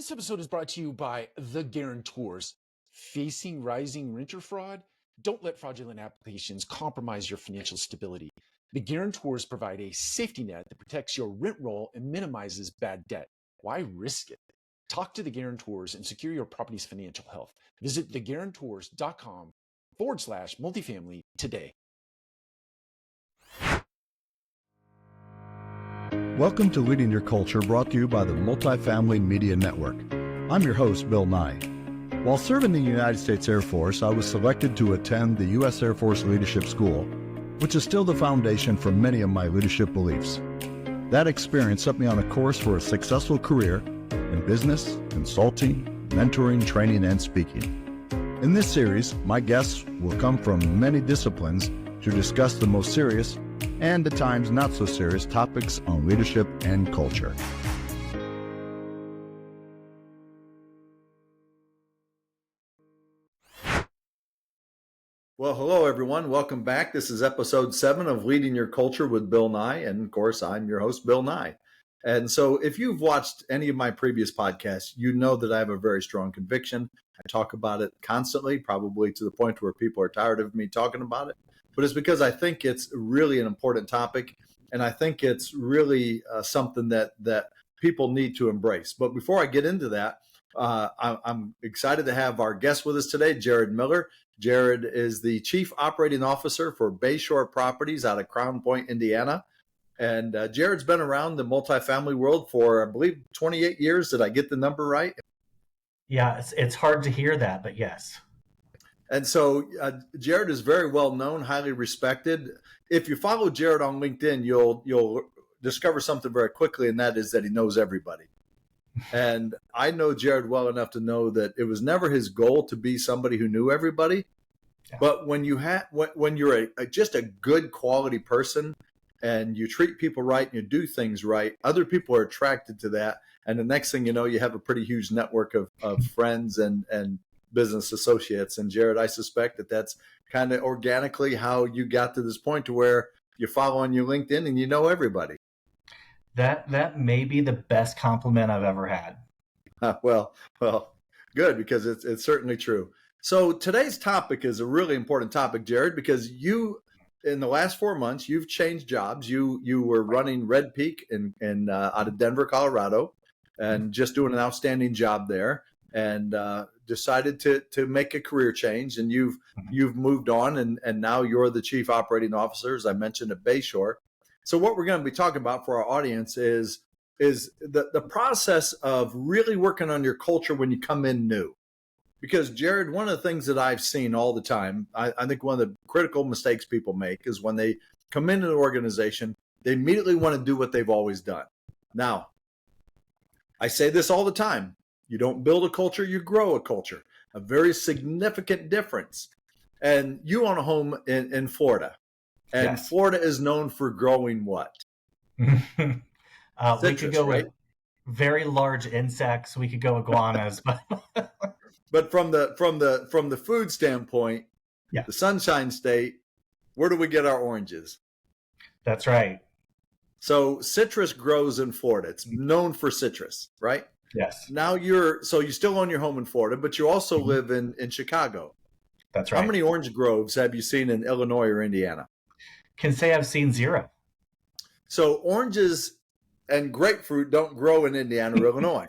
This episode is brought to you by The Guarantors. Facing rising renter fraud? Don't let fraudulent applications compromise your financial stability. The Guarantors provide a safety net that protects your rent roll and minimizes bad debt. Why risk it? Talk to The Guarantors and secure your property's financial health. Visit theguarantors.com/multifamily today. Welcome to Leading Your Culture, brought to you by the Multifamily Media Network. I'm your host, Bill Nye. While serving in the United States Air Force, I was selected to attend the U.S. Air Force Leadership School, which is still the foundation for many of my leadership beliefs. That experience set me on a course for a successful career in business, consulting, mentoring, training, and speaking. In this series, my guests will come from many disciplines to discuss the most serious and at times not so serious topics on leadership and culture. Well, hello everyone. Welcome back. This is episode 7 of Leading Your Culture with Bill Nye. And of course, I'm your host, Bill Nye. And so if you've watched any of my previous podcasts, you know that I have a very strong conviction. I talk about it constantly, probably to the point where people are tired of me talking about it. But it's because I think it's really an important topic, and I think it's really something that people need to embrace. But before I get into that, I'm excited to have our guest with us today, Jared Miller. Jared is the Chief Operating Officer for Bayshore Properties out of Crown Point, Indiana. And Jared's been around the multifamily world for, I believe, 28 years. Did I get the number right? Yeah, it's hard to hear that, but yes. And so Jared is very well known, highly respected. If you follow Jared on LinkedIn, you'll discover something very quickly, and that is that he knows everybody. And I know Jared well enough to know that it was never his goal to be somebody who knew everybody. Yeah. But when you're just a good quality person and you treat people right and you do things right, other people are attracted to that. And the next thing you know, you have a pretty huge network of friends and business associates. And Jared, I suspect that that's kind of organically how you got to this point to where you follow on your LinkedIn and you know everybody. That may be the best compliment I've ever had. Well, good, because it's certainly true. So today's topic is a really important topic, Jared, because you, in the last 4 months, you've changed jobs. You were running Red Peak in out of Denver, Colorado, and just doing an outstanding job there. And decided to make a career change, and you've moved on, and now you're the Chief Operating Officer, as I mentioned, at Bayshore. So what we're going to be talking about for our audience is the process of really working on your culture when you come in new. Because Jared, one of the things that I've seen all the time, I think one of the critical mistakes people make is when they come into an organization, they immediately want to do what they've always done. Now, I say this all the time. You don't build a culture, you grow a culture. A very significant difference. And you own a home in Florida. And yes. Florida is known for growing what? Citrus, we could go right? with very large insects. We could go iguanas. But from the food standpoint, yeah. The Sunshine State, where do we get our oranges? That's right. So citrus grows in Florida. It's known for citrus, right? Yes. Now you still own your home in Florida, but you also live in Chicago. That's right. How many orange groves have you seen in Illinois or Indiana? Can say I've seen 0. So oranges and grapefruit don't grow in Indiana or Illinois,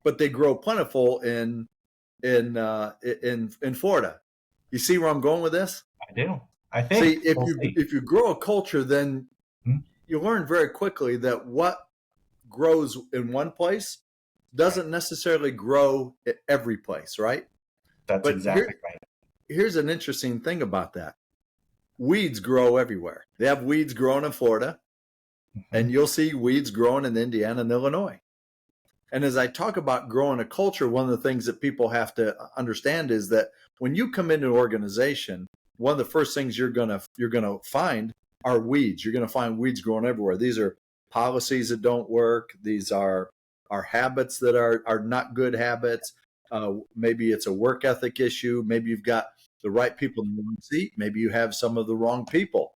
but they grow plentiful in Florida. You see where I'm going with this? I do. I think. See, if you grow a culture, then you learn very quickly that what grows in one place doesn't necessarily grow at every place, right? That's exactly right. Here's an interesting thing about that. Weeds grow everywhere. They have weeds growing in Florida, and you'll see weeds growing in Indiana and Illinois. And as I talk about growing a culture, one of the things that people have to understand is that when you come into an organization, one of the first things you're gonna find are weeds. You're gonna find weeds growing everywhere. These are policies that don't work. These are habits that are not good habits. Maybe it's a work ethic issue. Maybe you've got the right people in the wrong seat. Maybe you have some of the wrong people.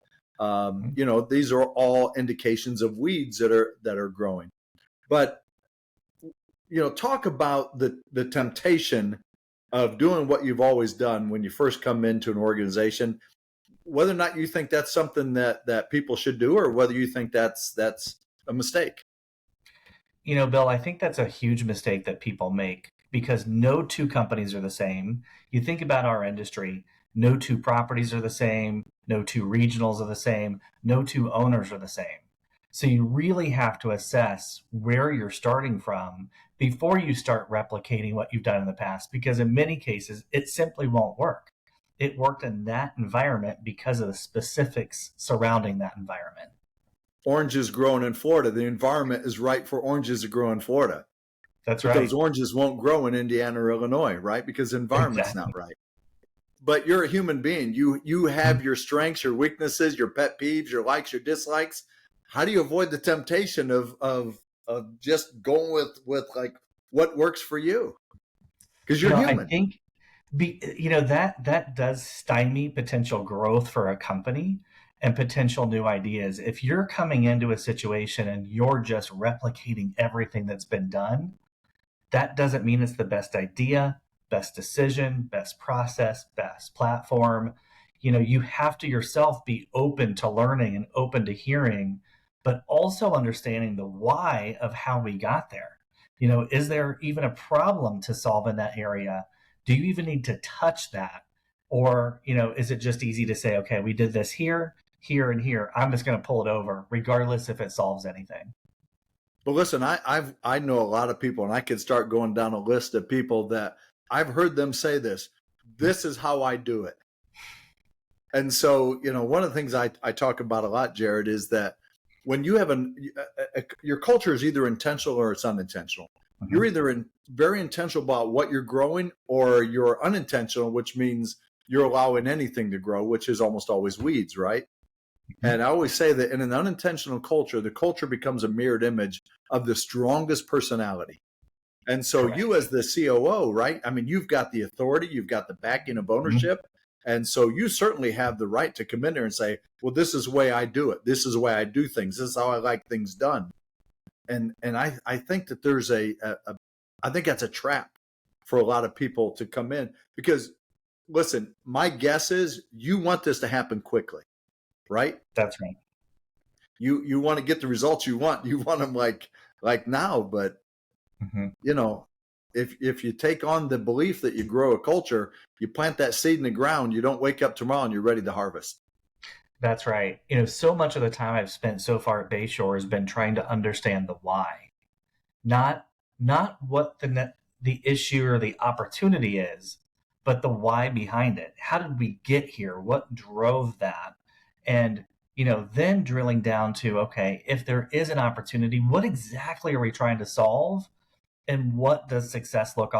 These are all indications of weeds that are growing. But talk about the temptation of doing what you've always done when you first come into an organization, whether or not you think that's something that people should do, or whether you think that's a mistake. Bill, I think that's a huge mistake that people make because no two companies are the same. You think about our industry, no two properties are the same, no two regionals are the same, no two owners are the same. So you really have to assess where you're starting from before you start replicating what you've done in the past, because in many cases, it simply won't work. It worked in that environment because of the specifics surrounding that environment. Oranges growing in Florida, the environment is right for oranges to grow in Florida. That's but right. Those oranges won't grow in Indiana or Illinois, right? Because the environment's not right. But you're a human being. You have your strengths, your weaknesses, your pet peeves, your likes, your dislikes. How do you avoid the temptation of just going with like what works for you? Because you're human. I think that does stymie potential growth for a company and potential new ideas. If you're coming into a situation and you're just replicating everything that's been done, that doesn't mean it's the best idea, best decision, best process, best platform. You have to yourself be open to learning and open to hearing, but also understanding the why of how we got there. Is there even a problem to solve in that area? Do you even need to touch that? Or, is it just easy to say, okay, we did this here, here, and here. I'm just going to pull it over, regardless if it solves anything. But listen, I know a lot of people, and I could start going down a list of people that I've heard them say this. This is how I do it. And so, one of the things I talk about a lot, Jared, is that when you have your culture is either intentional or it's unintentional. Mm-hmm. You're either very intentional about what you're growing, or you're unintentional, which means you're allowing anything to grow, which is almost always weeds, right? Mm-hmm. And I always say that in an unintentional culture, the culture becomes a mirrored image of the strongest personality. And so Correct. You as the COO, right? I mean, you've got the authority, you've got the backing of ownership. Mm-hmm. And so you certainly have the right to come in there and say, well, this is the way I do it. This is the way I do things. This is how I like things done. And I think that there's I think that's a trap for a lot of people to come in, because listen, my guess is you want this to happen quickly, right? That's right. You want to get the results you want. You want them like now, but mm-hmm. If you take on the belief that you grow a culture, you plant that seed in the ground, you don't wake up tomorrow and you're ready to harvest. That's right. So much of the time I've spent so far at Bayshore has been trying to understand the why, not what the issue or the opportunity is, but the why behind it. How did we get here? What drove that? And, then drilling down to, okay, if there is an opportunity, what exactly are we trying to solve? And what does success look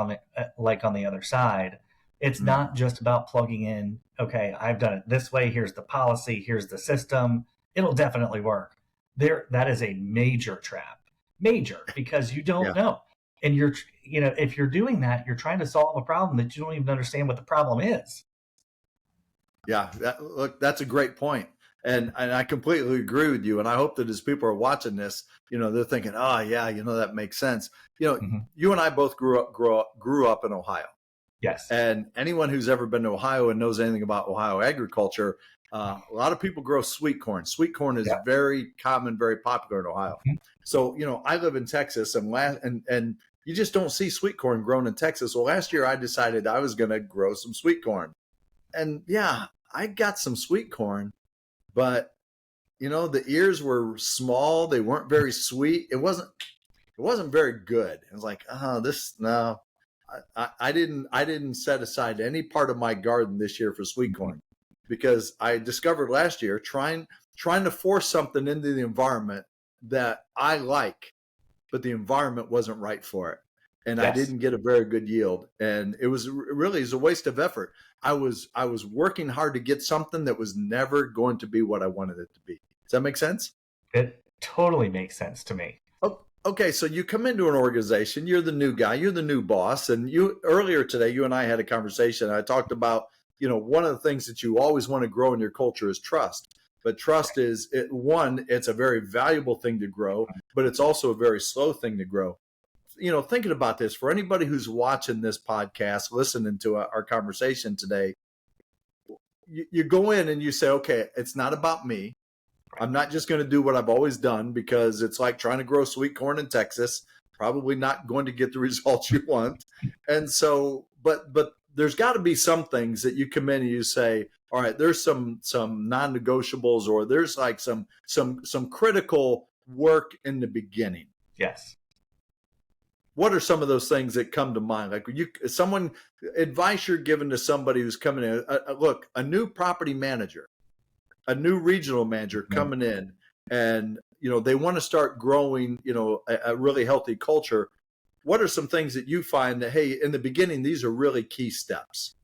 like on the other side? It's mm-hmm. not just about plugging in, okay, I've done it this way. Here's the policy. Here's the system. It'll definitely work. That is a major trap, because you don't know. And if you're doing that, you're trying to solve a problem that you don't even understand what the problem is. Yeah, that's a great point. And I completely agree with you. And I hope that as people are watching this, they're thinking, oh yeah, that makes sense. Mm-hmm. You and I both grew up in Ohio. Yes. And anyone who's ever been to Ohio and knows anything about Ohio agriculture, a lot of people grow sweet corn. Sweet corn is very common, very popular in Ohio. Mm-hmm. So, I live in Texas, and you just don't see sweet corn grown in Texas. Well, last year I decided I was going to grow some sweet corn. And yeah, I got some sweet corn, but the ears were small. They weren't very sweet. It wasn't very good. It was like, no. I didn't set aside any part of my garden this year for sweet corn, because I discovered last year trying to force something into the environment that I like, but the environment wasn't right for it. And yes. I didn't get a very good yield. And it was a waste of effort. I was working hard to get something that was never going to be what I wanted it to be. Does that make sense? It totally makes sense to me. Okay, so you come into an organization, you're the new guy, you're the new boss, and earlier today, you and I had a conversation. I talked about, one of the things that you always want to grow in your culture is trust. But trust is, it's a very valuable thing to grow, but it's also a very slow thing to grow. thinking about this, for anybody who's watching this podcast, listening to our conversation today, you go in and you say, okay, it's not about me. I'm not just going to do what I've always done, because it's like trying to grow sweet corn in Texas, probably not going to get the results you want. And so, but there's got to be some things that you come in and you say, all right, there's some non-negotiables, or there's like some critical work in the beginning. Yes. What are some of those things that come to mind? Like advice you're giving to somebody who's coming in, look, a new property manager, a new regional manager coming in, and, they want to start growing, a really healthy culture. What are some things that you find that, hey, in the beginning, these are really key steps?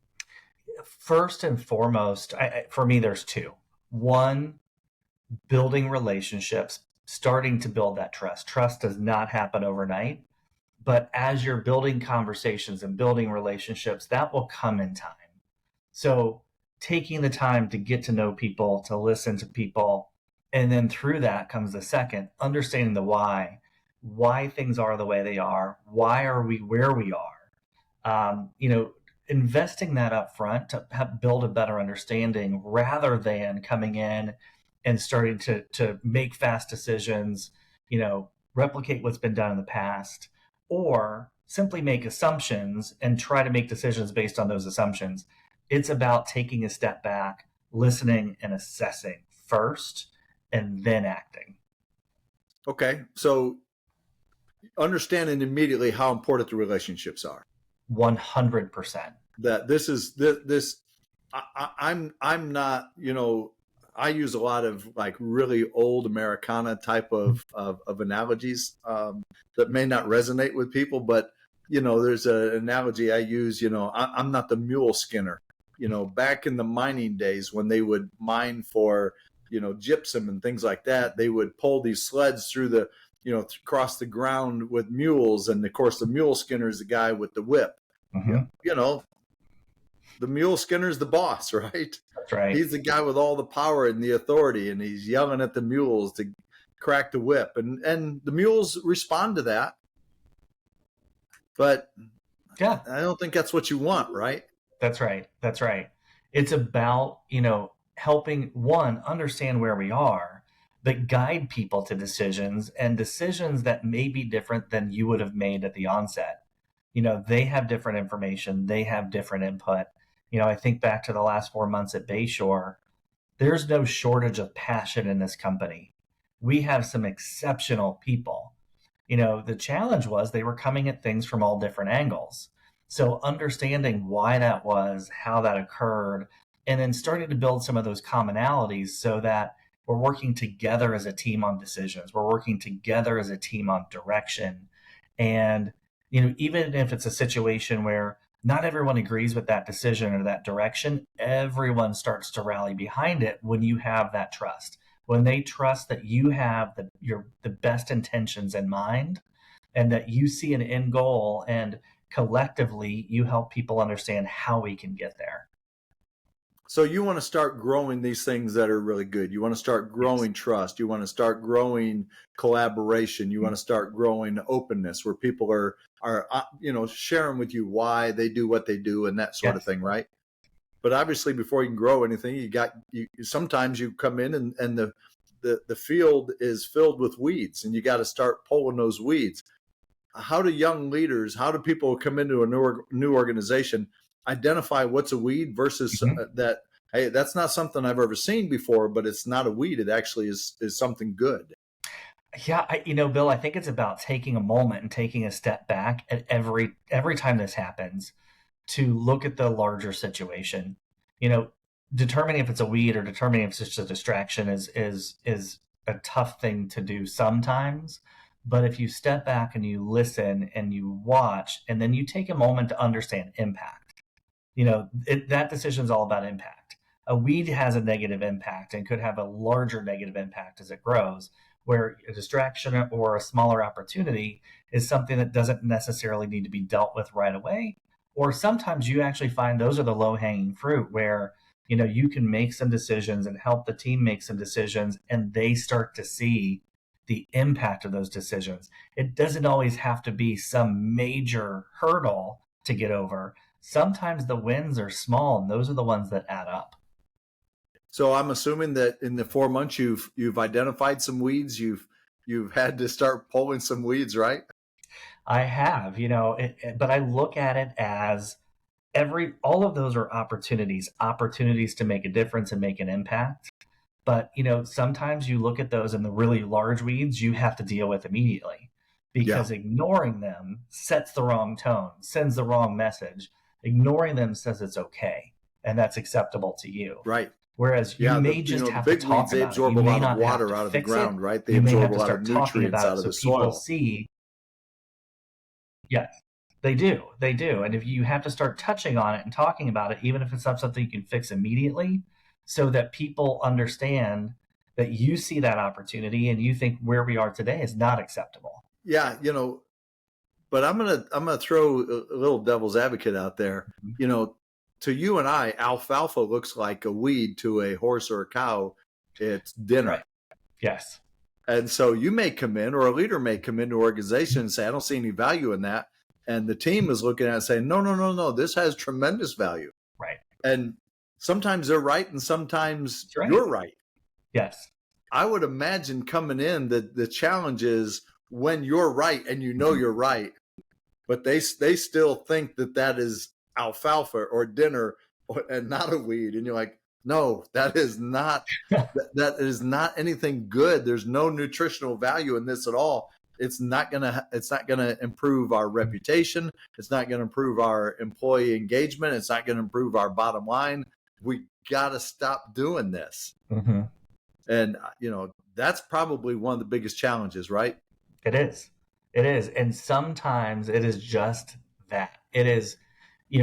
First and foremost, for me, there's two. One, building relationships, starting to build that trust. Trust does not happen overnight, but as you're building conversations and building relationships, that will come in time. So taking the time to get to know people, to listen to people, and then through that comes the second, understanding the why things are the way they are, why are we where we are. Investing that up front to build a better understanding, rather than coming in and starting to make fast decisions, replicate what's been done in the past, or simply make assumptions and try to make decisions based on those assumptions. It's about taking a step back, listening and assessing first, and then acting. Okay. So understanding immediately how important the relationships are. 100%. That this is this. I'm not. I use a lot of like really old Americana type of analogies that may not resonate with people, but there's an analogy I use. I'm not the mule skinner. Back in the mining days when they would mine for gypsum and things like that, they would pull these sleds through the across the ground with mules, and of course the mule skinner is the guy with the whip. Mm-hmm. The mule skinner's the boss, right? That's right. He's the guy with all the power and the authority, and he's yelling at the mules to crack the whip, and the mules respond to that. But yeah, I don't think that's what you want, right? That's right. It's about, helping one understand where we are, but guide people to decisions that may be different than you would have made at the onset. They have different information, they have different input. I think back to the last 4 months at Bayshore, there's no shortage of passion in this company. We have some exceptional people. The challenge was they were coming at things from all different angles. So understanding why that was, how that occurred, and then starting to build some of those commonalities so that we're working together as a team on decisions. We're working together as a team on direction. And, even if it's a situation where not everyone agrees with that decision or that direction, everyone starts to rally behind it when you have that trust. When they trust that you have the best intentions in mind, and that you see an end goal, and collectively you help people understand how we can get there. So you want to start growing these things that are really good. You want to start growing trust. You want to start growing collaboration. You want to start growing openness, where people are sharing with you why they do what they do and that sort of thing, right? But obviously, before you can grow anything, sometimes you come in and the field is filled with weeds, and you got to start pulling those weeds. How do young leaders, how do people come into a new organization identify what's a weed versus that, hey, that's not something I've ever seen before, but it's not a weed. It actually is something good. Yeah, Bill, I think it's about taking a moment and taking a step back at every time this happens to look at the larger situation. Determining if it's a weed or determining if it's just a distraction is a tough thing to do sometimes. But if you step back and you listen and you watch, and then you take a moment to understand impact, that decision is all about impact. A weed has a negative impact and could have a larger negative impact as it grows, where a distraction or a smaller opportunity is something that doesn't necessarily need to be dealt with right away. Or sometimes you actually find those are the low-hanging fruit, where you can make some decisions and help the team make some decisions, and they start to see the impact of those decisions. It doesn't always have to be some major hurdle to get over. Sometimes the wins are small, and those are the ones that add up. So I'm assuming that in the 4 months you've identified some weeds. You've had to start pulling some weeds, right? I have, but I look at it as all of those are opportunities to make a difference and make an impact. But, sometimes you look at those and the really large weeds you have to deal with immediately, because ignoring them sets the wrong tone, sends the wrong message. Ignoring them says it's okay and that's acceptable to you. Right. Whereas you may just have to talk they about absorb it. You a may lot of not have water to out of the fix ground, it. right? They You may absorb have a to lot of start talking nutrients about out it of so the people soil. see. Yes, they do. They do. And if you have to start touching on it and talking about it, even if it's not something you can fix immediately, so that people understand that you see that opportunity and you think where we are today is not acceptable. Yeah, but I'm gonna throw a little devil's advocate out there. To you and I, alfalfa looks like a weed. To a horse or a cow, it's dinner. Right. Yes. And so you may come in, or a leader may come into an organization and say, I don't see any value in that. And the team is looking at it and saying, no, this has tremendous value. Right. And sometimes they're right, and sometimes right. You're right. Yes. I would imagine coming in that the challenge is when you're right and you're right, but they still think that is alfalfa or dinner and not a weed. And you're like, no, that is not that is not anything good. There's no nutritional value in this at all. It's not gonna improve our reputation. It's not gonna improve our employee engagement. It's not gonna improve our bottom line. We gotta stop doing this. Mm-hmm. And that's probably one of the biggest challenges, right? It is. And sometimes it is just that. It is,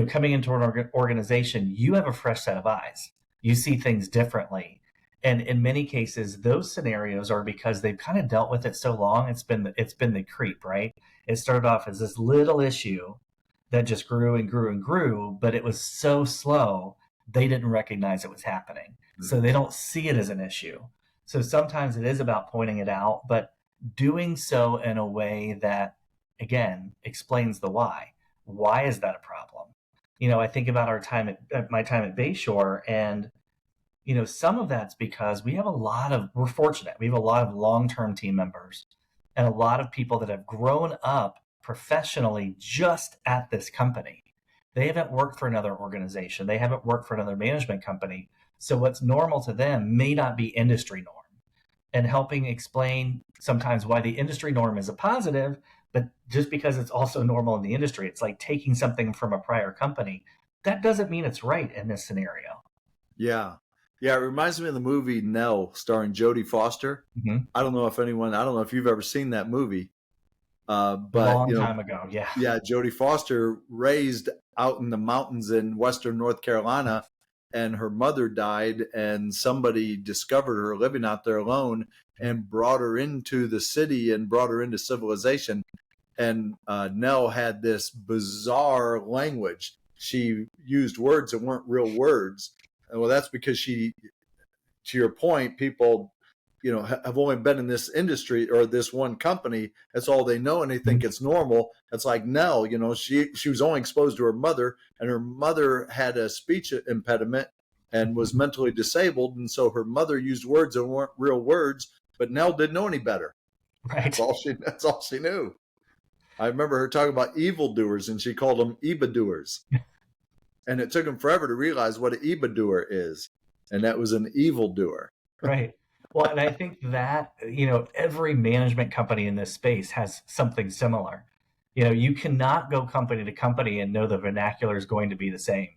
coming into an organization, you have a fresh set of eyes. You see things differently. And in many cases, those scenarios are because they've kind of dealt with it so long. It's been the creep, right? It started off as this little issue that just grew and grew and grew, but it was so slow, they didn't recognize it was happening. Mm-hmm. So they don't see it as an issue. So sometimes it is about pointing it out, but doing so in a way that, again, explains the why. Why is that a problem? I think about my time at Bayshore, and some of that's because we're fortunate. We have a lot of long-term team members and a lot of people that have grown up professionally just at this company. They haven't worked for another organization. They haven't worked for another management company. So what's normal to them may not be industry norm. And helping explain sometimes why the industry norm is a positive, but just because it's also normal in the industry, it's like taking something from a prior company. That doesn't mean it's right in this scenario. Yeah. Yeah, it reminds me of the movie Nell, starring Jodie Foster. Mm-hmm. I don't know if you've ever seen that movie. But long time ago, yeah. Yeah, Jodie Foster raised out in the mountains in western North Carolina, and her mother died, and somebody discovered her living out there alone and brought her into the city and brought her into civilization. And Nell had this bizarre language. She used words that weren't real words. And well, that's because to your point, people, have only been in this industry or this one company. That's all they know, and they think it's normal. It's like Nell, she was only exposed to her mother, and her mother had a speech impediment and was mentally disabled, and so her mother used words that weren't real words. But Nell didn't know any better. Right. That's all she knew. I remember her talking about evildoers, and she called them evildoers. And it took them forever to realize what an evildoer is, and that was an evildoer. Right. Well, and I think that, every management company in this space has something similar. You cannot go company to company and know the vernacular is going to be the same.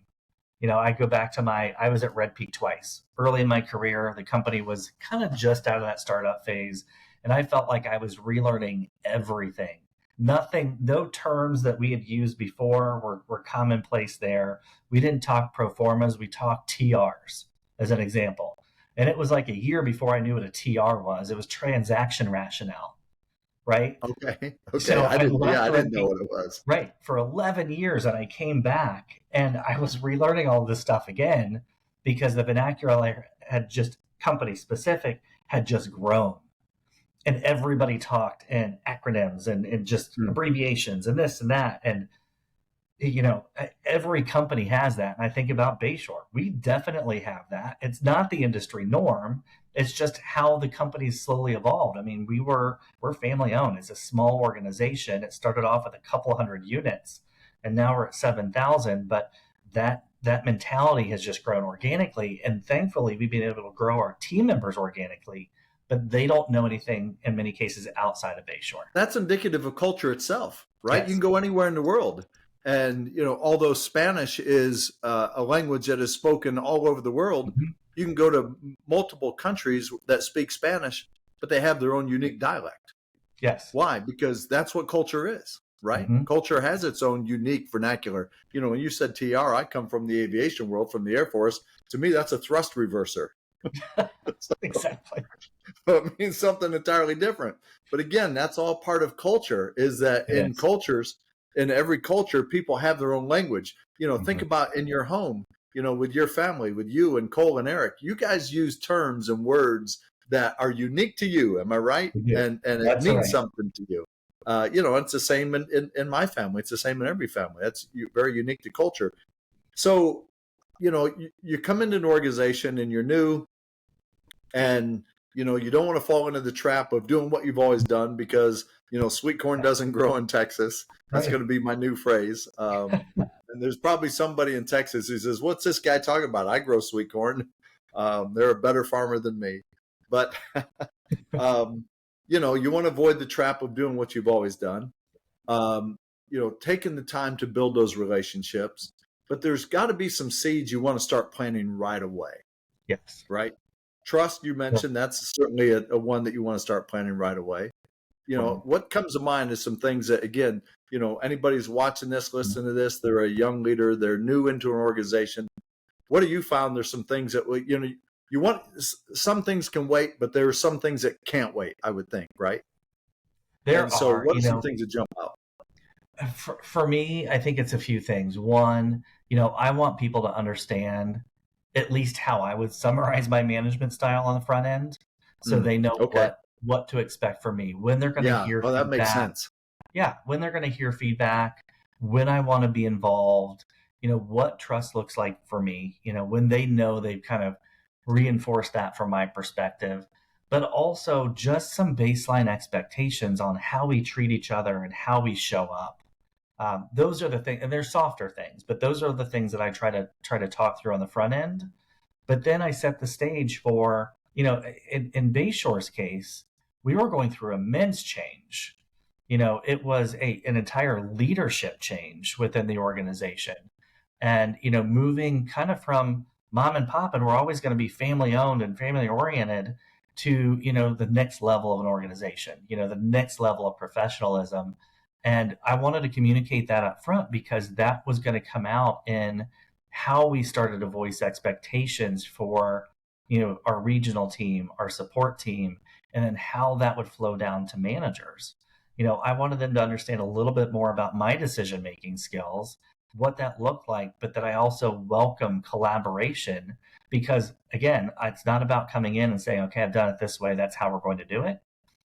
I go back to I was at Red Peak twice. Early in my career, the company was kind of just out of that startup phase, and I felt like I was relearning everything. No terms that we had used before were commonplace there. We didn't talk pro formas, we talked TRs as an example. And it was like a year before I knew what a TR was. It was transaction rationale, right? Okay. So I didn't know what it was. Right. For 11 years, and I came back and I was relearning all this stuff again because the vernacular had just company specific had just grown. and everybody talked in acronyms and just abbreviations and this and that. And, every company has that. And I think about Bayshore. We definitely have that. It's not the industry norm. It's just how the company's slowly evolved. I mean, we're family owned. It's a small organization. It started off with a couple hundred units, and now we're at 7,000. But that mentality has just grown organically. And thankfully, we've been able to grow our team members organically, but they don't know anything in many cases outside of Bayshore. That's indicative of culture itself, right? Yes. You can go anywhere in the world. And, although Spanish is a language that is spoken all over the world, you can go to multiple countries that speak Spanish, but they have their own unique dialect. Yes. Why? Because that's what culture is, right? Culture has its own unique vernacular. When you said TR, I come from the aviation world, from the Air Force. To me, that's a thrust reverser. Exactly. It means something entirely different. But again, that's all part of culture, is that in every culture, people have their own language. Think about in your home, with your family, with you and Cole and Eric, you guys use terms and words that are unique to you. Am I right? And it means something to you. It's the same in my family. It's the same in every family. That's very unique to culture. So, you come into an organization and you're new, and you don't want to fall into the trap of doing what you've always done, because sweet corn doesn't grow in Texas. That's going to be my new phrase. And there's probably somebody in Texas who says, "What's this guy talking about? I grow sweet corn. They're a better farmer than me." But you want to avoid the trap of doing what you've always done. Taking the time to build those relationships, but there's got to be some seeds you want to start planting right away. Yes. Right. Trust, you mentioned, that's certainly a one that you want to start planning right away. What comes to mind is some things that, again, anybody's watching this, listening to this, they're a young leader, they're new into an organization. What have you found? There's some things that, you want, some things can wait, but there are some things that can't wait, I would think, right? So what are some things that jump out? For me, I think it's a few things. One, I want people to understand at least how I would summarize my management style on the front end, so they know what to expect from me, when they're going to hear feedback. That makes sense. Yeah, when they're going to hear feedback, when I want to be involved, what trust looks like for me, when they know they've kind of reinforced that from my perspective, but also just some baseline expectations on how we treat each other and how we show up. Those are the things, and they're softer things, but those are the things that I try to talk through on the front end. But then I set the stage for, in Bayshore's case, we were going through immense change. It was an entire leadership change within the organization, and moving kind of from mom and pop, and we're always going to be family owned and family oriented, to the next level of an organization, the next level of professionalism. And I wanted to communicate that up front, because that was going to come out in how we started to voice expectations for, our regional team, our support team, and then how that would flow down to managers. I wanted them to understand a little bit more about my decision-making skills, what that looked like, but that I also welcome collaboration, because again, it's not about coming in and saying, okay, I've done it this way, that's how we're going to do it.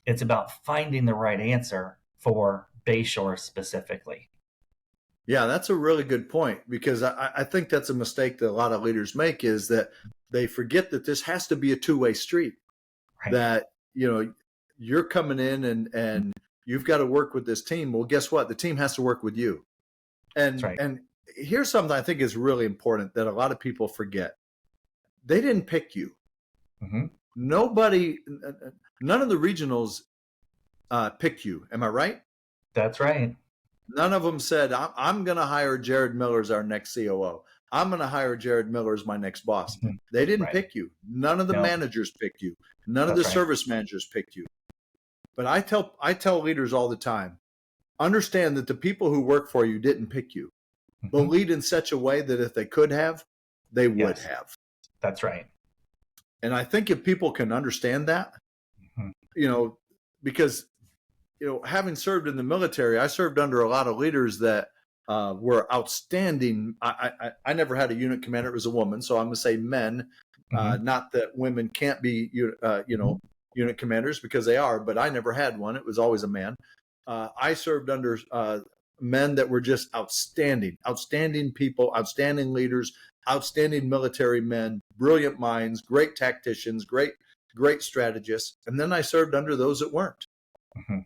It's about finding the right answer for Bayshore specifically. Yeah, that's a really good point, because I think that's a mistake that a lot of leaders make, is that they forget that this has to be a two-way street. Right. That, you're coming in and you've got to work with this team. Well, guess what? The team has to work with you. And and here's something I think is really important that a lot of people forget. They didn't pick you. None of the regionals picked you. Am I right? That's right. None of them said, I'm going to hire Jared Miller as our next COO. I'm going to hire Jared Miller as my next boss. They didn't pick you. None of the managers picked you. None of the service managers picked you. But I tell leaders all the time, understand that the people who work for you didn't pick you, but lead in such a way that if they could have, they would have. That's right. And I think if people can understand that, because having served in the military, I served under a lot of leaders that were outstanding. I never had a unit commander. It was a woman. So I'm going to say men, not that women can't be, unit commanders because they are, but I never had one. It was always a man. I served under men that were just outstanding people, outstanding leaders, outstanding military men, brilliant minds, great tacticians, great strategists. And then I served under those that weren't. Mm-hmm.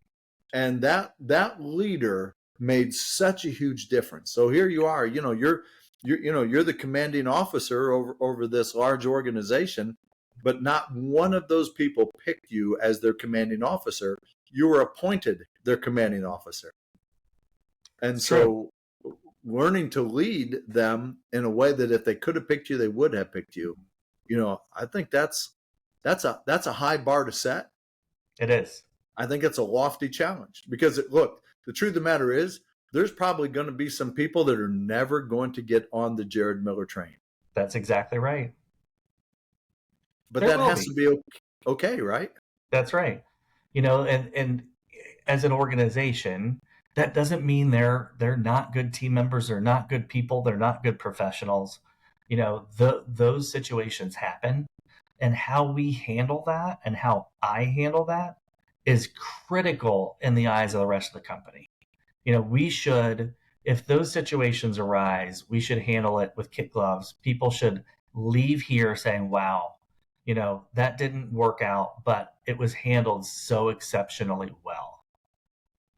And that leader made such a huge difference. So here you are, you're the commanding officer over this large organization, but not one of those people picked you as their commanding officer. You were appointed their commanding officer. And so learning to lead them in a way that if they could have picked you, they would have picked you. I think that's a high bar to set. It is. I think it's a lofty challenge because look, the truth of the matter is there's probably going to be some people that are never going to get on the Jared Miller train. That's exactly right. But that has to be okay, right? That's right. And as an organization, that doesn't mean they're not good team members, they're not good people, they're not good professionals. Those situations happen, and how we handle that and how I handle that is critical in the eyes of the rest of the company. We should, if those situations arise, we should handle it with kid gloves. People should leave here saying, wow, that didn't work out, but it was handled so exceptionally well.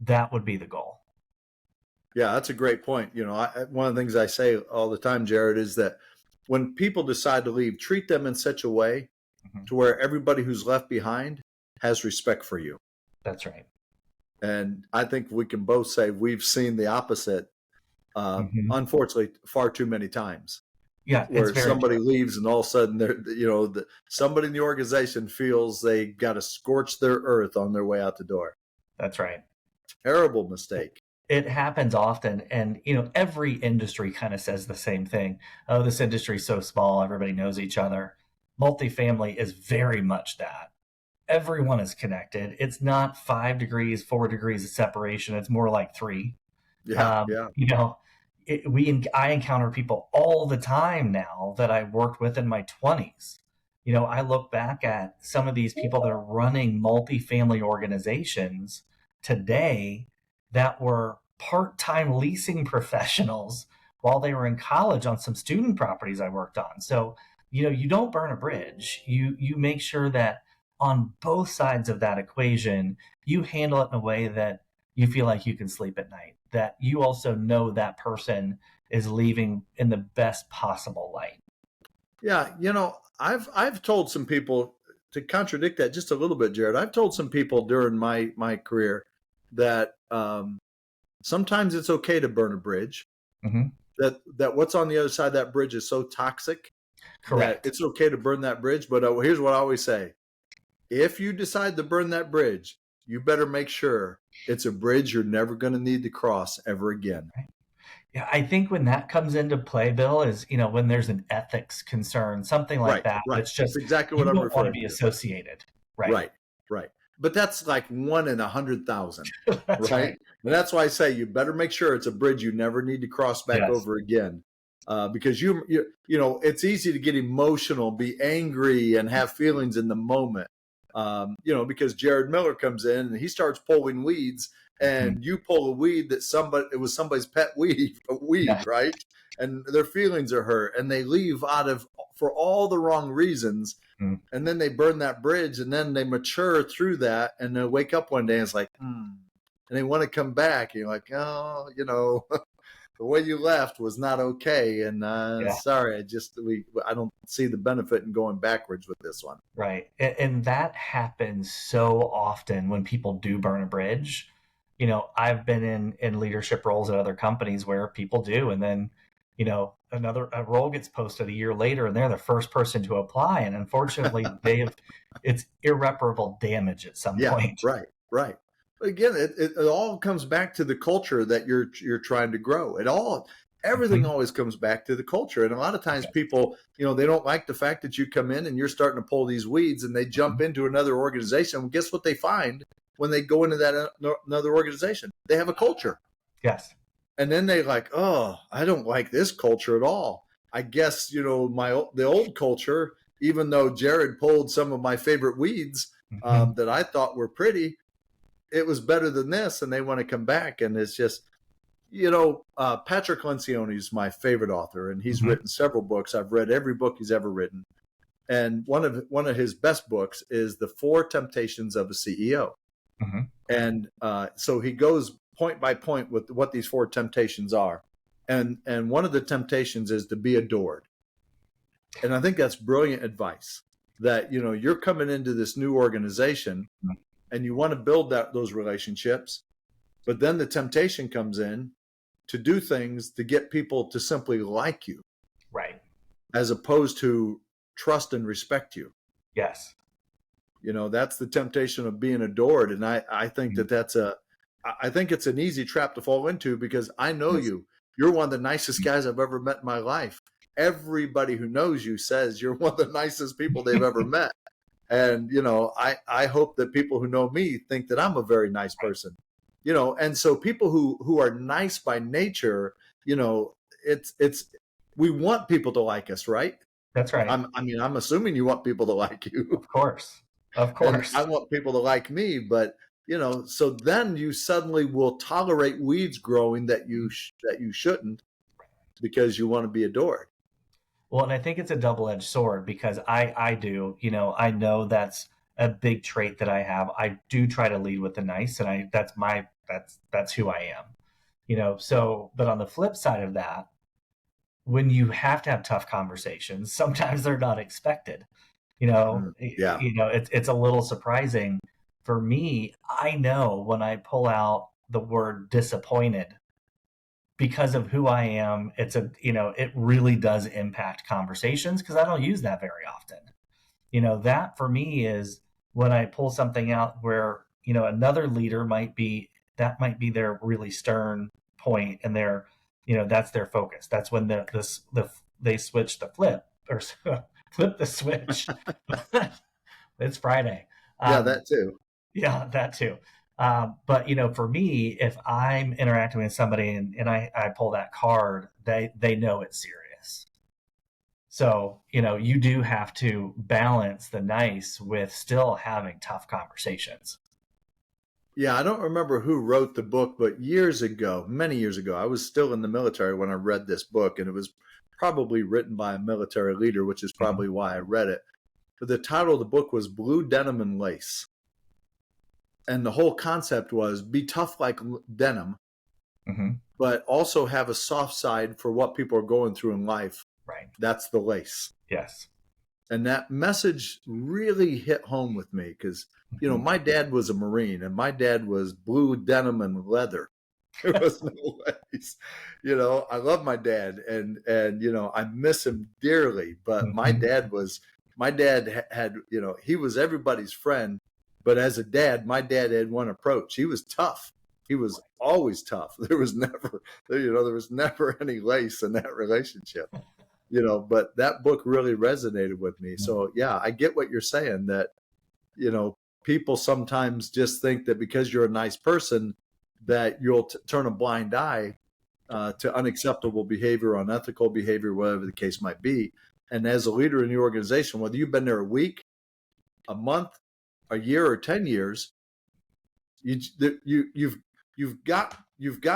That would be the goal. Yeah, that's a great point. One of the things I say all the time, Jared, is that when people decide to leave, treat them in such a way to where everybody who's left behind has respect for you. That's right. And I think we can both say we've seen the opposite, unfortunately, far too many times. Yeah, where somebody leaves and all of a sudden somebody in the organization feels they got to scorch their earth on their way out the door. That's right. Terrible mistake. It happens often, and every industry kind of says the same thing. Oh, this industry is so small, everybody knows each other. Multifamily is very much that. Everyone is connected. It's not 5 degrees, 4 degrees of separation. It's more like 3. Yeah. I encounter people all the time now that I worked with in my 20s. I look back at some of these people that are running multifamily organizations today that were part-time leasing professionals while they were in college on some student properties I worked on. So, you don't burn a bridge. You make sure that on both sides of that equation, you handle it in a way that you feel like you can sleep at night, that you also know that person is leaving in the best possible light. Yeah. I've told some people, to contradict that just a little bit, Jared, I've told some people during my career that sometimes it's okay to burn a bridge, that what's on the other side of that bridge is so toxic. Correct. That it's okay to burn that bridge. But here's what I always say. If you decide to burn that bridge, you better make sure it's a bridge you're never going to need to cross ever again. Right. Yeah, I think when that comes into play, Bill, is when there's an ethics concern, something like that. Right. It's just that's exactly what I'm referring to. You don't want to be associated. Right. But that's like 1 in 100,000. Right. And that's why I say you better make sure it's a bridge you never need to cross back over again. Because it's easy to get emotional, be angry, and have feelings in the moment. Because Jared Miller comes in and he starts pulling weeds, and you pull a weed that it was somebody's pet weed, right? And their feelings are hurt, and they leave for all the wrong reasons, and then they burn that bridge, and then they mature through that, and they wake up one day and it's like, and they want to come back. And you're like, oh, the way you left was not okay, and sorry, I don't see the benefit in going backwards with this one. Right, and that happens so often when people do burn a bridge. I've been in leadership roles at other companies where people do, and then a role gets posted a year later, and they're the first person to apply, and unfortunately, it's irreparable damage at some point. Right. Again, it all comes back to the culture that you're trying to grow. Everything always comes back to the culture. And a lot of times people, they don't like the fact that you come in and you're starting to pull these weeds, and they jump into another organization. And guess what they find when they go into that another organization? They have a culture. Yes. And then they like, oh, I don't like this culture at all. I guess, the old culture, even though Jared pulled some of my favorite weeds, Mhm. that I thought were pretty. It was better than this, and they want to come back. And it's just, Patrick Lencioni is my favorite author, and he's Mhm. written several books. I've read every book he's ever written. And one of his best books is The Four Temptations of a CEO. Mhm. And so he goes point by point with what these four temptations are. And one of the temptations is to be adored. And I think that's brilliant advice, that, you're coming into this new organization and you want to build those relationships, but then the temptation comes in to do things to get people to simply like you, Right. as opposed to trust and respect you. Yes. That's the temptation of being adored. And I think I think it's an easy trap to fall into, because I know Yes. you're one of the nicest guys I've ever met in my life. Everybody who knows you says you're one of the nicest people they've ever met. And, I hope that people who know me think that I'm a very nice person, and so people who are nice by nature, it's, we want people to like us, right? That's right. I'm assuming you want people to like you. Of course. Of And course. I want people to like me, but so then you suddenly will tolerate weeds growing that you shouldn't, because you want to be adored. Well, and I think it's a double-edged sword, because I do, I know that's a big trait that I have. I do try to lead with the nice, and that's who I am. So, but on the flip side of that, when you have to have tough conversations, sometimes they're not expected. Yeah. It's a little surprising for me. I know when I pull out the word disappointed, because of who I am, it really does impact conversations, because I don't use that very often. That for me is when I pull something out where, another leader might be their really stern point, and that's their focus. That's when they switch the flip, or flip the switch. It's Friday. Yeah, Um, that too. yeah, that too. But for me, if I'm interacting with somebody, and I pull that card, they know it's serious. So, you do have to balance the nice with still having tough conversations. Yeah, I don't remember who wrote the book, but years ago, many years ago, I was still in the military when I read this book, and it was probably written by a military leader, which is Mhm. probably why I read it. But the title of the book was Blue Denim and Lace. And the whole concept was be tough like denim, Mhm. but also have a soft side for what people are going through in life. Right. That's the lace. Yes. And that message really hit home with me, because, Mhm. my dad was a Marine, and my dad was blue denim and leather. There was no lace. I love my dad, and I miss him dearly, but Mhm. my dad had, he was everybody's friend, but as a dad, my dad had one approach. He was tough. He was always tough. There was never any lace in that relationship. But that book really resonated with me. So yeah, I get what you're saying, that, people sometimes just think that because you're a nice person, that you'll turn a blind eye to unacceptable behavior, unethical behavior, whatever the case might be. And as a leader in the organization, whether you've been there a week, a month, a year, or 10 years, you've got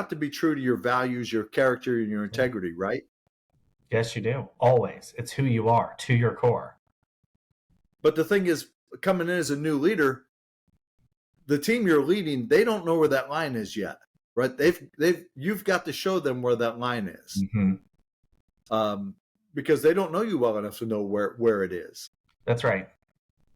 to be true to your values, your character, and your integrity, right? Yes, you do. Always. It's who you are, to your core. But the thing is, coming in as a new leader, the team you're leading, they don't know where that line is yet, right? You've got to show them where that line is, because they don't know you well enough to know where it is. That's right.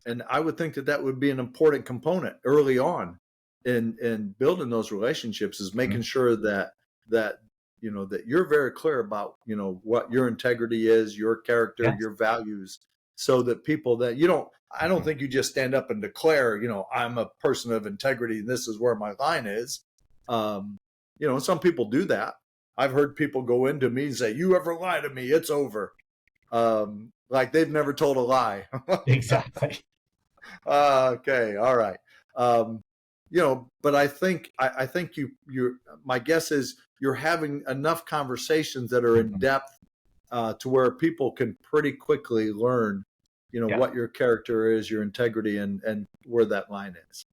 And I would think that would be an important component early on in building those relationships, is making sure that that you're very clear about what your integrity is, your character, Yes. your values, so that people that I don't think you just stand up and declare, I'm a person of integrity and this is where my line is. Some people do that. I've heard people go into me and say, "You ever lie to me, it's over." Like they've never told a lie. Exactly. Okay, all right. But I think my guess is you're having enough conversations that are in depth to where people can pretty quickly learn Yeah. what your character is, your integrity, and where that line is.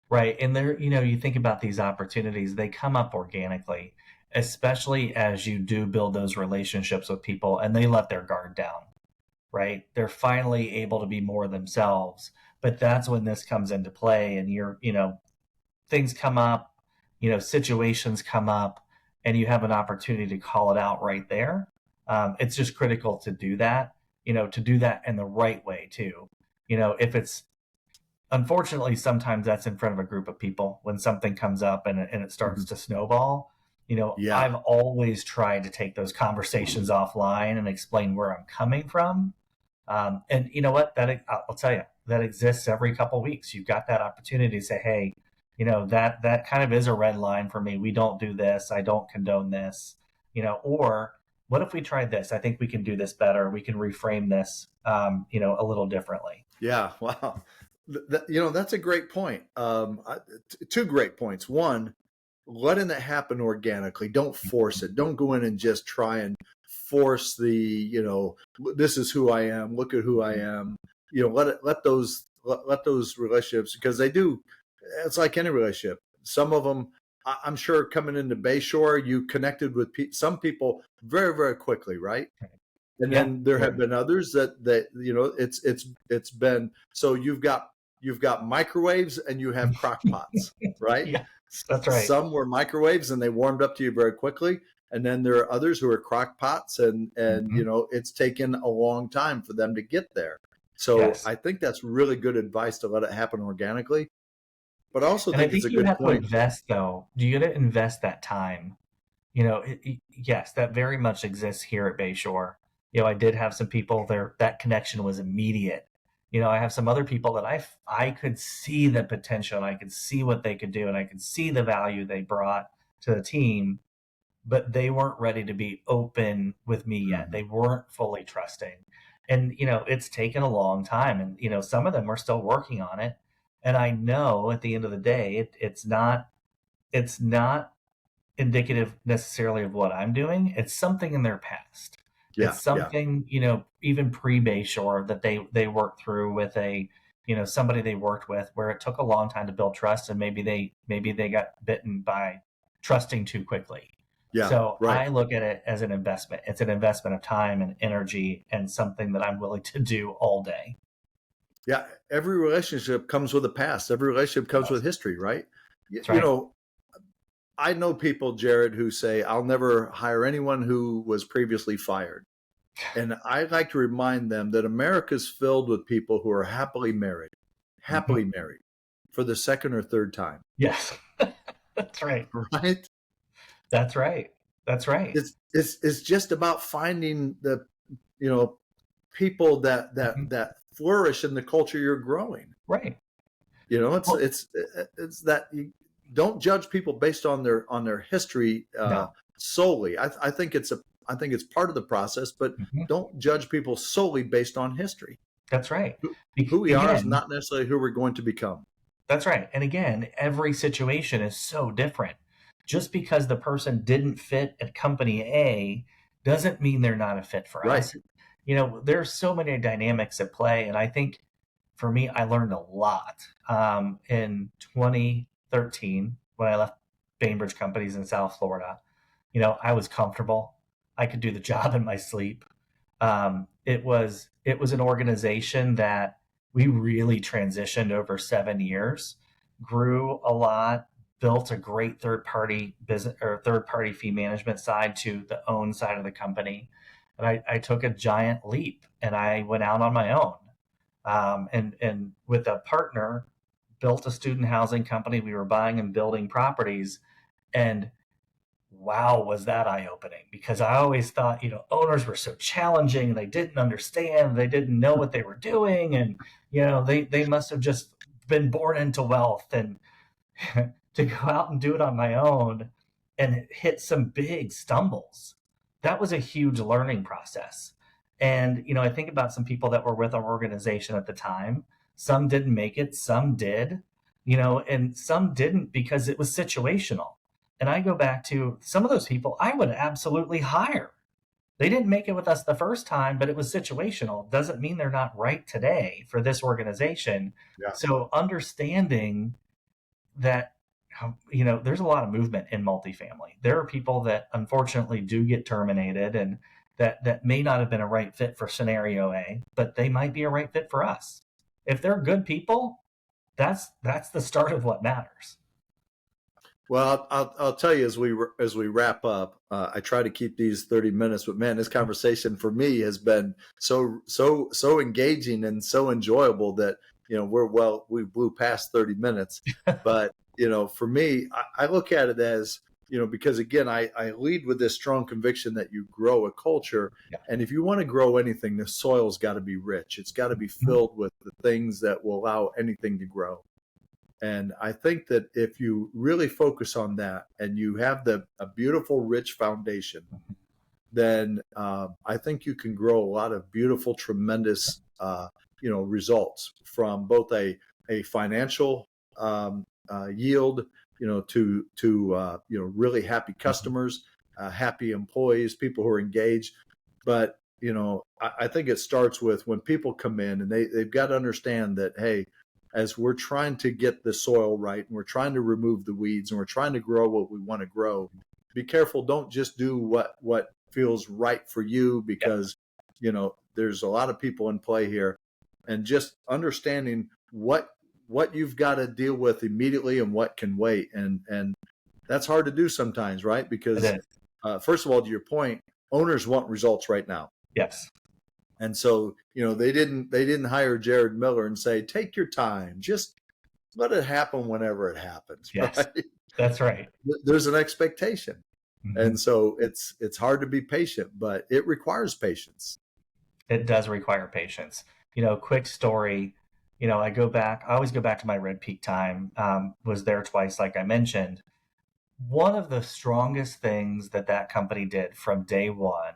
Right. And there, you think about these opportunities, they come up organically, especially as you do build those relationships with people and they let their guard down, right? They're finally able to be more themselves. But that's when this comes into play and things come up, situations come up, and you have an opportunity to call it out right there. It's just critical to do that, to do that in the right way too. If it's, unfortunately, sometimes that's in front of a group of people when something comes up and it starts to snowball. Yeah. I've always tried to take those conversations offline and explain where I'm coming from. And you know what? I'll tell you, that exists every couple of weeks. You've got that opportunity to say, hey, that kind of is a red line for me. We don't do this. I don't condone this. Or what if we tried this? I think we can do this better. We can reframe this, a little differently. Yeah. Wow. That's a great point. Two great points. One, letting that happen organically. Don't force it. Don't go in and just try and force this is who I am. Look at who I am. Let those relationships, because they do. It's like any relationship. Some of them, I'm sure, coming into Bayshore, you connected with some people very, very quickly, right? And then there have been others that it's been, so you've got microwaves and you have crock pots, right? Yeah, that's right. Some were microwaves and they warmed up to you very quickly. And then there are others who are crock pots and it's taken a long time for them to get there. So yes. I think that's really good advice to let it happen organically. But I also think it's a good point. You have to invest, though. You got to invest that time. Yes, that very much exists here at Bayshore. I did have some people there. That connection was immediate. I have some other people that I could see the potential, and I could see what they could do, and I could see the value they brought to the team, but they weren't ready to be open with me yet. They weren't fully trusting. And, it's taken a long time, and, some of them are still working on it. And I know at the end of the day, it's not indicative necessarily of what I'm doing. It's something in their past. It's something, even pre-Bayshore that they worked through with somebody they worked with, where it took a long time to build trust, and maybe they got bitten by trusting too quickly. Yeah, so right. I look at it as an investment. It's an investment of time and energy, and something that I'm willing to do all day. Yeah, every relationship comes with a past. Every relationship comes with history, right? That's right. I know people, Jared, who say, I'll never hire anyone who was previously fired. And I like to remind them that America's filled with people who are happily married for the second or third time. Yes, that's right. Right? That's right. That's right. It's just about finding the, people that flourish in the culture you're growing. Right. It's that you don't judge people based on their history solely. I think it's part of the process, but don't judge people solely based on history. That's right. Who we are is not necessarily who we're going to become. That's right. And again, every situation is so different. Just because the person didn't fit at company A doesn't mean they're not a fit for us. There's so many dynamics at play. And I think for me, I learned a lot in 2013 when I left Bainbridge Companies in South Florida. I was comfortable. I could do the job in my sleep. It was an organization that we really transitioned over 7 years, grew a lot, built a great third-party business or third-party fee management side to the own side of the company. And I took a giant leap and I went out on my own. And with a partner, built a student housing company. We were buying and building properties, and wow, was that eye-opening, because I always thought, owners were so challenging and they didn't understand, they didn't know what they were doing. And, they must have just been born into wealth. And to go out and do it on my own and hit some big stumbles, that was a huge learning process. And, I think about some people that were with our organization at the time. Some didn't make it, some did, and some didn't because it was situational. And I go back to some of those people I would absolutely hire. They didn't make it with us the first time, but it was situational. Doesn't mean they're not right today for this organization. Yeah. So understanding that, there's a lot of movement in multifamily. There are people that unfortunately do get terminated, and that may not have been a right fit for scenario A, but they might be a right fit for us. If they're good people, that's the start of what matters. Well, I'll tell you as we wrap up. I try to keep these 30 minutes, but man, this conversation for me has been so engaging and so enjoyable that we blew past 30 minutes. But for me, I look at it as because again, I lead with this strong conviction that you grow a culture, and if you want to grow anything, the soil's got to be rich. It's got to be filled with the things that will allow anything to grow. And I think that if you really focus on that and you have a beautiful, rich foundation, then I think you can grow a lot of beautiful, tremendous, results from both a financial yield, to really happy customers, happy employees, people who are engaged. But I think it starts with when people come in and they've got to understand that, hey, as we're trying to get the soil right and we're trying to remove the weeds and we're trying to grow what we want to grow, be careful. Don't just do what feels right for you, because, there's a lot of people in play here, and just understanding what you've got to deal with immediately and what can wait. And that's hard to do sometimes, right? Because first of all, to your point, owners want results right now. Yes. And so, they didn't hire Jared Miller and say, take your time, just let it happen whenever it happens. Yes, right? That's right. There's an expectation. Mm-hmm. And so it's hard to be patient, but it requires patience. It does require patience. Quick story, I always go back to my Red Peak time, was there twice, like I mentioned. One of the strongest things that company did from day one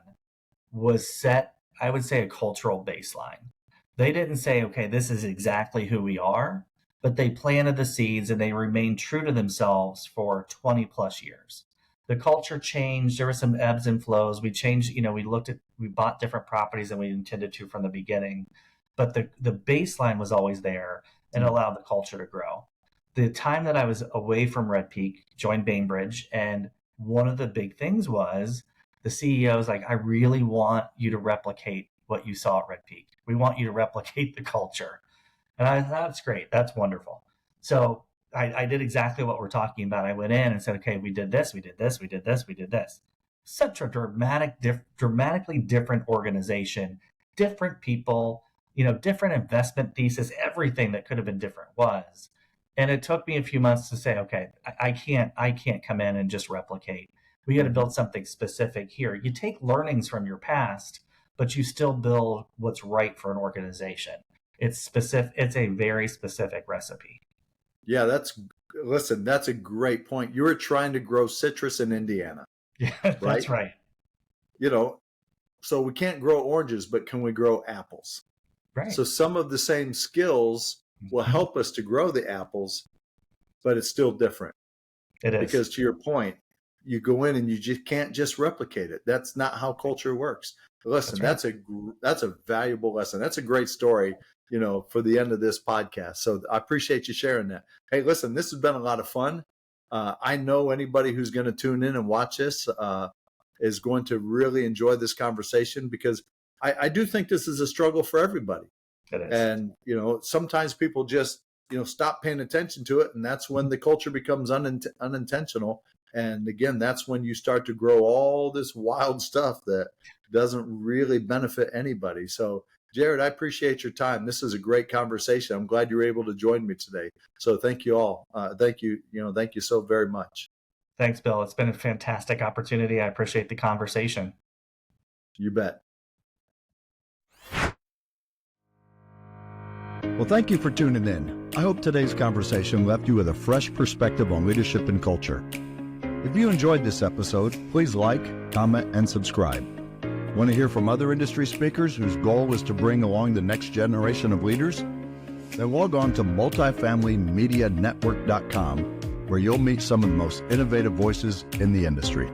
was set, I would say, a cultural baseline. They didn't say, okay, this is exactly who we are, but they planted the seeds and they remained true to themselves for 20 plus years. The culture changed. There were some ebbs and flows. We changed, we bought different properties than we intended to from the beginning, but the baseline was always there and allowed the culture to grow. The time that I was away from Red Peak, joined Bainbridge, and one of the big things was, the CEO is like, I really want you to replicate what you saw at Red Peak. We want you to replicate the culture. And I thought, that's great. That's wonderful. So I did exactly what we're talking about. I went in and said, okay, we did this, we did this, we did this, we did this. Such a dramatically different organization, different people, different investment thesis, everything that could have been different was. And it took me a few months to say, okay, I can't come in and just replicate. We got to build something specific here. You take learnings from your past, but you still build what's right for an organization. It's specific. It's a very specific recipe. Yeah, that's a great point. You were trying to grow citrus in Indiana. Yeah, that's right. So we can't grow oranges, but can we grow apples? Right. So some of the same skills will help us to grow the apples, but it's still different. It is. Because to your point, you go in and you just can't just replicate it. That's not how culture works. Listen, that's a valuable lesson. That's a great story, for the end of this podcast. So I appreciate you sharing that. Hey, listen, this has been a lot of fun. I know anybody who's going to tune in and watch this is going to really enjoy this conversation, because I do think this is a struggle for everybody. It is. And, sometimes people just, stop paying attention to it. And that's when the culture becomes unintentional. And again, that's when you start to grow all this wild stuff that doesn't really benefit anybody. So, Jared, I appreciate your time. This is a great conversation. I'm glad you were able to join me today. So thank you all. Thank you so very much. Thanks, Bill. It's been a fantastic opportunity. I appreciate the conversation. You bet. Well, thank you for tuning in. I hope today's conversation left you with a fresh perspective on leadership and culture. If you enjoyed this episode, please like, comment, and subscribe. Want to hear from other industry speakers whose goal is to bring along the next generation of leaders? Then log on to multifamilymedianetwork.com, where you'll meet some of the most innovative voices in the industry.